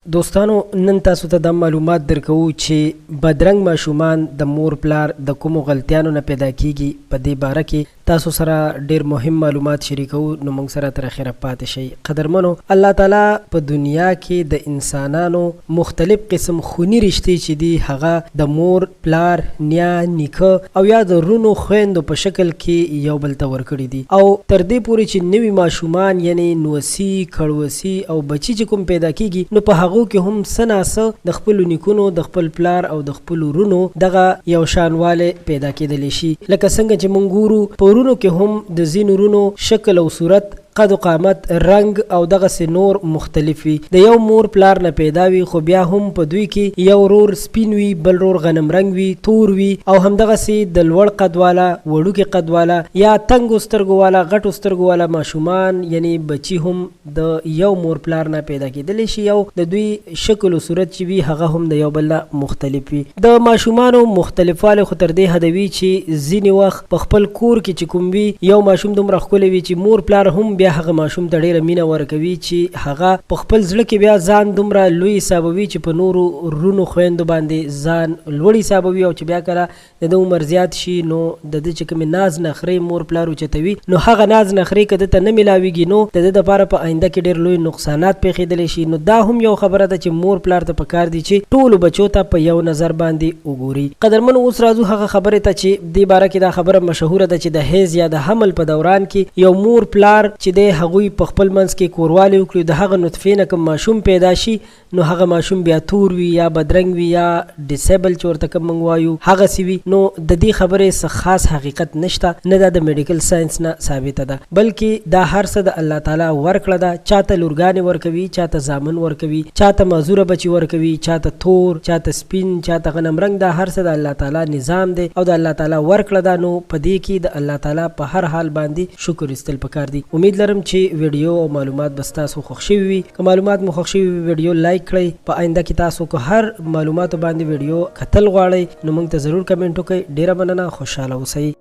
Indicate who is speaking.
Speaker 1: دوستانو نن تاسو ته د معلومات درکو چې بدرنګ ماشومان د مور پلار د کومو غلطیانو نه پیدا کیږي په دې باره کې تاسو سره ډیر مهم معلومات شریکو نو موږ سره تر اخره پاتې شئ. قدرمنو، الله تعالی په دنیا کې د انسانانو مختلف قسم خونی رشتې چې دي هغه د مور پلار نیا نیکه او یا د رونو خويندو په شکل کې یو بل ته ورکړي دي او تر دې پورې چې نوي ماشومان یعنی نوسی کړوسی او بچی چې کوم پیدا کیږي نو په هغه کې هم سناسه د خپل نیکونو د خپل پلار او د خپل رونو دغه یو شانواله پیدا کېدلی شي. لکه څنګه چې مونږ ګورو په رونو کې هم د ځینو رونو شکل او صورت قد و قامت رنگ او دغه سي نور مختلف وي. د یو مور پلار نه پیدا وي خو بیا هم په دوی کې یو رور سپین وي، بل رور غنم رنگ وي، تور وي او هم دغه سي د لوړ قد والا وړوکي قد والا یا تنگ سترګو والا غټ سترګو والا ماشومان یعنی بچي هم د یو مور پلار نه پیدا کېدلی شي. یو د دوی شکل او صورت چې وي هغه هم د یو بل مختلف وي. د ماشومانو مختلفواله خو تر دې حد وي چې ځینې وخت په خپل کور کې چې کوم وي یو ماشوم دومره ښکلی وي چې مور پلار هم بیا هغه ماشوم ته ډیره مینه ورکوي چې هغه په خپل زړه کې بیا ځان دومره لوی حسابوي چې په نورو رونو خويندو باندې ځان لوړ حسابوي او چې بیا کله د عمر زیات شي نو د دې چې کوم ناز نخري مور پلار چتوي نو هغه ناز نخري کده ته نه ملاويږي نو د دې لپاره په آینده کې ډیر لوی نقصانات پیښیدل شي. نو دا هم یو خبره ده چې مور پلار ته پکار دي چې ټول بچو ته په یو نظر باندې وګوري. قدرمن، اوس راځو هغه خبره ته چې د باره کې دا خبره مشهوره ده چې د هیز یا د حمل په دوران کې یو مور پلار چې د هغوی په خپل منځ کې کوروالی وکړي د هغه نطفې نه کوم ماشوم پیدا شي نو هغه ماشوم بیا تور وي یا بدرنګ وي یا ډیسیبل چې ورته کوم موږ وایو هغه سی وي. نو د دې خبرې څه خاص حقیقت نشته، نه د میډیکل ساينس نه ثابته ده، بلکې دا هر څه د الله تعالی ورکړه ده. چاته لورګانې ورکوي، چاته زامن ورکوي، چاته معذوره بچي ورکوي، چاته تور، چاته سپین، چاته غنم رنگ. دا هر څه د الله تعالی نظام دی او د الله تعالی ورکړه ده. نو په دې کې د الله تعالی په هر حال باندې شکر ایستل پکار دي. امید لرم چې ویډیو او معلومات بس تاسو خوښ شوي وي. که معلومات مو خوښ شوي وي ویډیو لایک کړئ. په آینده کې تاسو که هر معلوماتو باندې ویډیو کتل غواړئ نو موږ ته ضرور کمنټ وکړئ. ډیره مننه، خوشاله اوسئ.